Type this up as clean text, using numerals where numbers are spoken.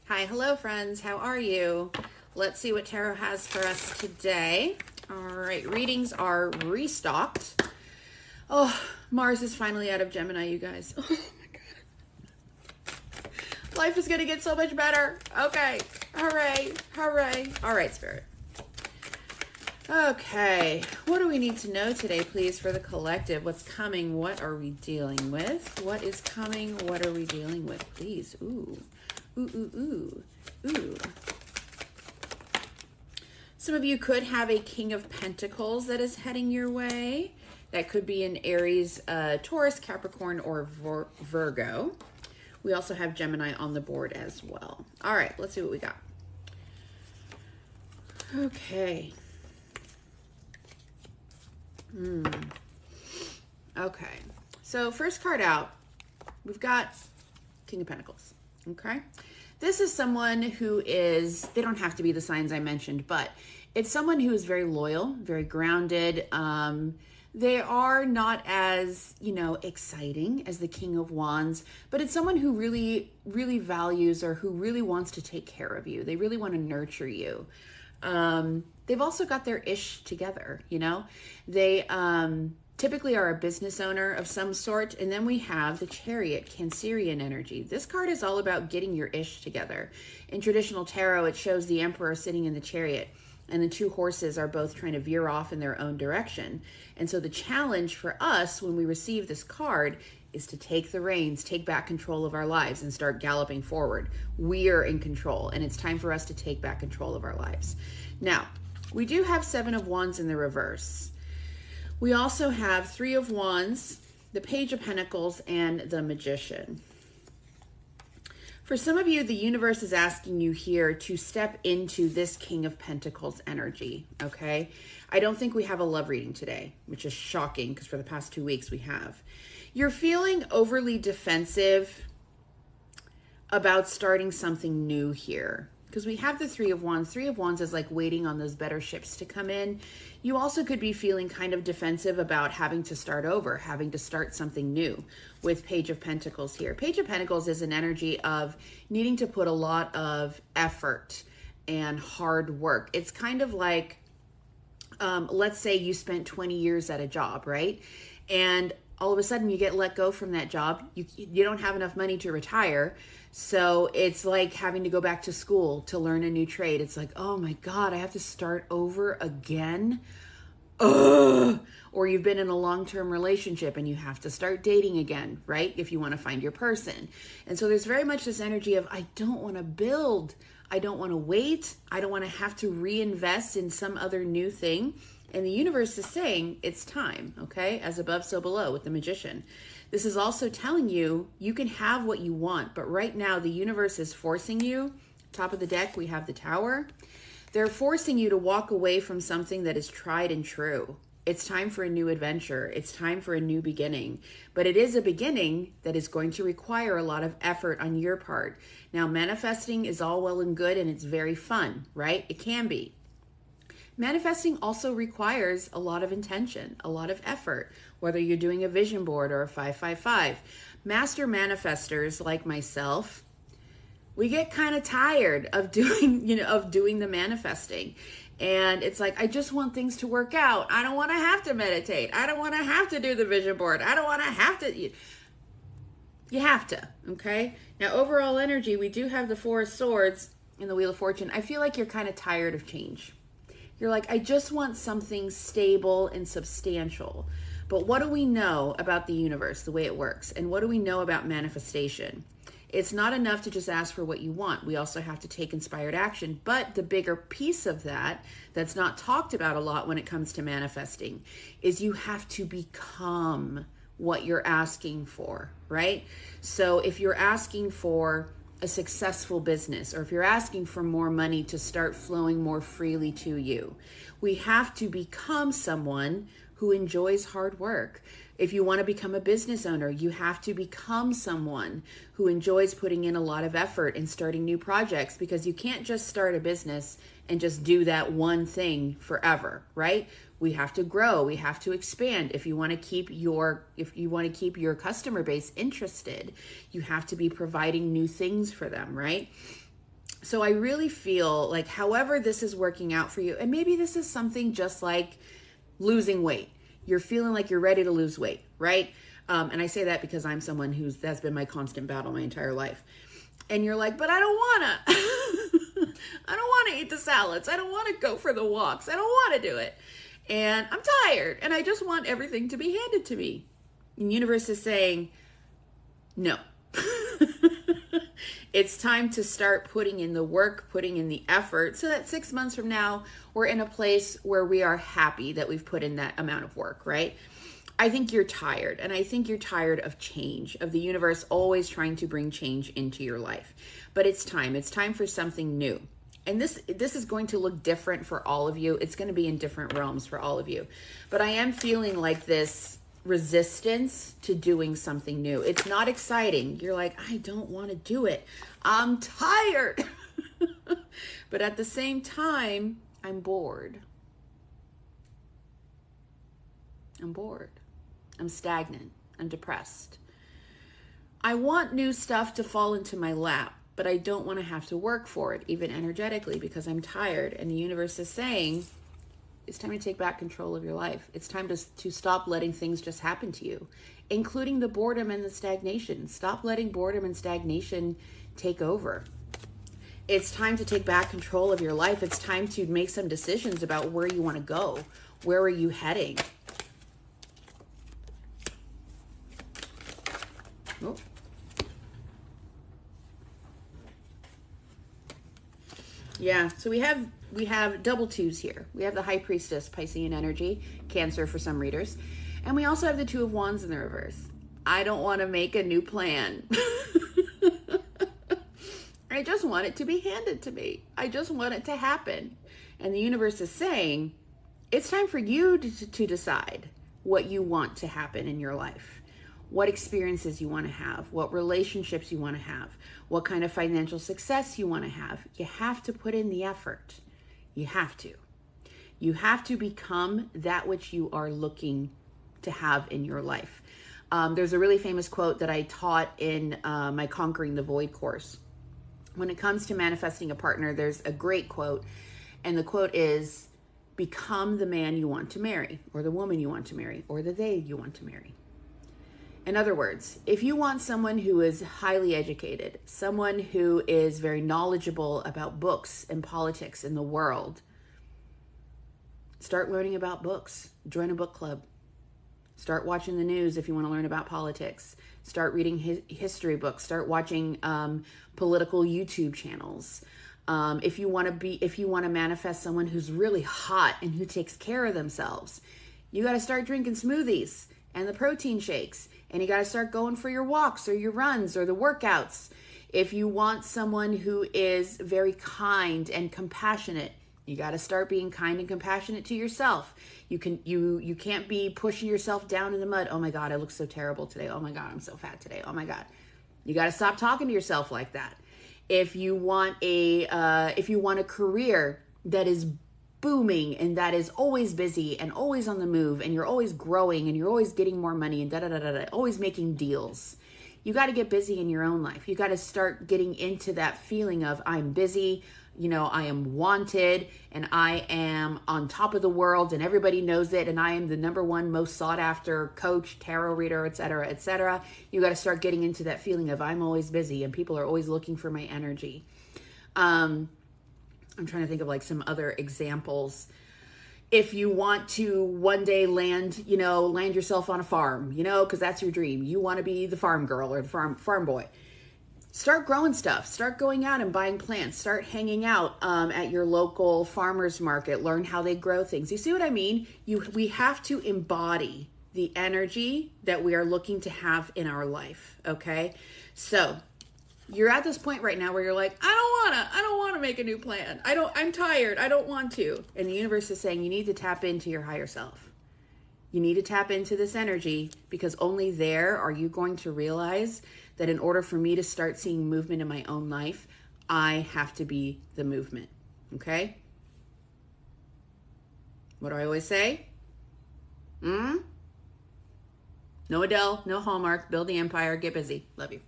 Hi, hello friends, how are you? Let's see what tarot has for us today. All right, readings are restocked. Oh, Mars is finally out of Gemini, you guys. Oh my God. Life is gonna get so much better. Okay, hooray, hooray. All right, Spirit. Okay, what do we need to know today, please, for the collective? What's coming? What are we dealing with? What is coming? What are we dealing with, please? Ooh, ooh, ooh, ooh, ooh. Some of you could have a King of Pentacles that is heading your way. That could be an Aries, Taurus, Capricorn, or Virgo. We also have Gemini on the board as well. All right, let's see what we got. Okay. Okay, so first card out, we've got King of Pentacles, okay? This is someone who is, they don't have to be the signs I mentioned, but it's someone who is very loyal, very grounded. They are not as, exciting as the King of Wands, but it's someone who really, really values or who really wants to take care of you. They really want to nurture you. They've also got their ish together, They typically are a business owner of some sort. And then we have the Chariot, Cancerian energy. This card is all about getting your ish together. In traditional tarot, it shows the Emperor sitting in the chariot, and the two horses are both trying to veer off in their own direction. And so the challenge for us when we receive this card is to take the reins, take back control of our lives, and start galloping forward. We are in control, and it's time for us to take back control of our lives. Now, we do have Seven of Wands in the reverse. We also have Three of Wands, the Page of Pentacles, and the Magician. For some of you, the universe is asking you here to step into this King of Pentacles energy, okay? I don't think we have a love reading today, which is shocking because for the past 2 weeks we have. You're feeling overly defensive about starting something new here because we have the Three of Wands. Three of Wands is like waiting on those better ships to come in. You also could be feeling kind of defensive about having to start over, having to start something new with Page of Pentacles here. Page of Pentacles is an energy of needing to put a lot of effort and hard work. It's kind of like, let's say you spent 20 years at a job, right? And all of a sudden you get let go from that job. You don't have enough money to retire. So it's like having to go back to school to learn a new trade. It's like, oh my God, I have to start over again. Ugh. Or you've been in a long-term relationship and you have to start dating again, right? If you want to find your person. And so there's very much this energy of, I don't want to build. I don't want to wait. I don't want to have to reinvest in some other new thing. And the universe is saying it's time, okay? As above, so below with the Magician. This is also telling you, you can have what you want, but right now the universe is forcing you. Top of the deck, we have the Tower. They're forcing you to walk away from something that is tried and true. It's time for a new adventure. It's time for a new beginning. But it is a beginning that is going to require a lot of effort on your part. Now, manifesting is all well and good, and it's very fun, right? It can be. Manifesting also requires a lot of intention, a lot of effort, whether you're doing a vision board or a 555. Master manifestors like myself, we get kind of tired of doing the manifesting. And it's like, I just want things to work out. I don't want to have to meditate. I don't want to have to do the vision board. I don't want to have to. You have to, okay? Now, overall energy, we do have the Four of Swords in the Wheel of Fortune. I feel like you're kind of tired of change. You're like, I just want something stable and substantial. But what do we know about the universe, the way it works? And what do we know about manifestation? It's not enough to just ask for what you want. We also have to take inspired action. But the bigger piece of that, that's not talked about a lot when it comes to manifesting, is you have to become what you're asking for, right? So if you're asking for a successful business, or if you're asking for more money to start flowing more freely to you, we have to become someone who enjoys hard work. If you want to become a business owner, you have to become someone who enjoys putting in a lot of effort and starting new projects, because you can't just start a business and just do that one thing forever, right? We have to grow, we have to expand. If you want to keep your customer base interested, you have to be providing new things for them, right? So I really feel like however this is working out for you, and maybe this is something just like losing weight. You're feeling like you're ready to lose weight, right? And I say that because I'm someone that's been my constant battle my entire life. And you're like, but I don't wanna. I don't want to eat the salads. I don't want to go for the walks. I don't want to do it. And I'm tired and I just want everything to be handed to me. And the universe is saying, no. It's time to start putting in the work, putting in the effort, so that 6 months from now, we're in a place where we are happy that we've put in that amount of work, right? I think you're tired, and I think you're tired of change, of the universe always trying to bring change into your life. But it's time. It's time for something new. And this is going to look different for all of you. It's going to be in different realms for all of you. But I am feeling like this resistance to doing something new. It's not exciting. You're like, I don't want to do it. I'm tired. But at the same time, I'm bored. I'm bored. I'm stagnant. I'm depressed. I want new stuff to fall into my lap, but I don't want to have to work for it, even energetically, because I'm tired. And the universe is saying, it's time to take back control of your life. It's time to stop letting things just happen to you, including the boredom and the stagnation. Stop letting boredom and stagnation take over. It's time to take back control of your life. It's time to make some decisions about where you want to go. Where are you heading? Oh. Yeah, so we have double twos here. We have the High Priestess, Piscean energy, Cancer for some readers. And we also have the Two of Wands in the reverse. I don't want to make a new plan. I just want it to be handed to me. I just want it to happen. And the universe is saying, it's time for you to decide what you want to happen in your life. What experiences you want to have, what relationships you want to have, what kind of financial success you want to have. You have to put in the effort. You have to. You have to become that which you are looking to have in your life. There's a really famous quote that I taught in my Conquering the Void course. When it comes to manifesting a partner, there's a great quote. And the quote is, become the man you want to marry, or the woman you want to marry, or the they you want to marry. In other words, if you want someone who is highly educated, someone who is very knowledgeable about books and politics in the world, start learning about books. Join a book club. Start watching the news if you want to learn about politics. Start reading history books. Start watching political YouTube channels. If you want to manifest someone who's really hot and who takes care of themselves, you got to start drinking smoothies and the protein shakes. And you got to start going for your walks or your runs or the workouts. If you want someone who is very kind and compassionate, you got to start being kind and compassionate to yourself. You can't be pushing yourself down in the mud. Oh my God, I look so terrible today. Oh my God, I'm so fat today. Oh my God. You got to stop talking to yourself like that. If you want a career that is booming and that is always busy and always on the move and you're always growing and you're always getting more money and always making deals, you got to get busy in your own life. You got to start getting into that feeling of, I'm busy, I am wanted and I am on top of the world and everybody knows it and I am the number one most sought after coach, tarot reader, etc., etc. You got to start getting into that feeling of, I'm always busy and people are always looking for my energy. I'm trying to think of like some other examples. If you want to one day land yourself on a farm, because that's your dream. You want to be the farm girl or the farm boy. Start growing stuff. Start going out and buying plants. Start hanging out at your local farmer's market. Learn how they grow things. You see what I mean? We have to embody the energy that we are looking to have in our life, okay? So you're at this point right now where you're like, I don't want to make a new plan. I'm tired. I don't want to. And the universe is saying you need to tap into your higher self. You need to tap into this energy because only there are you going to realize that in order for me to start seeing movement in my own life, I have to be the movement. Okay? What do I always say? No Adele, no Hallmark, build the empire, get busy. Love you.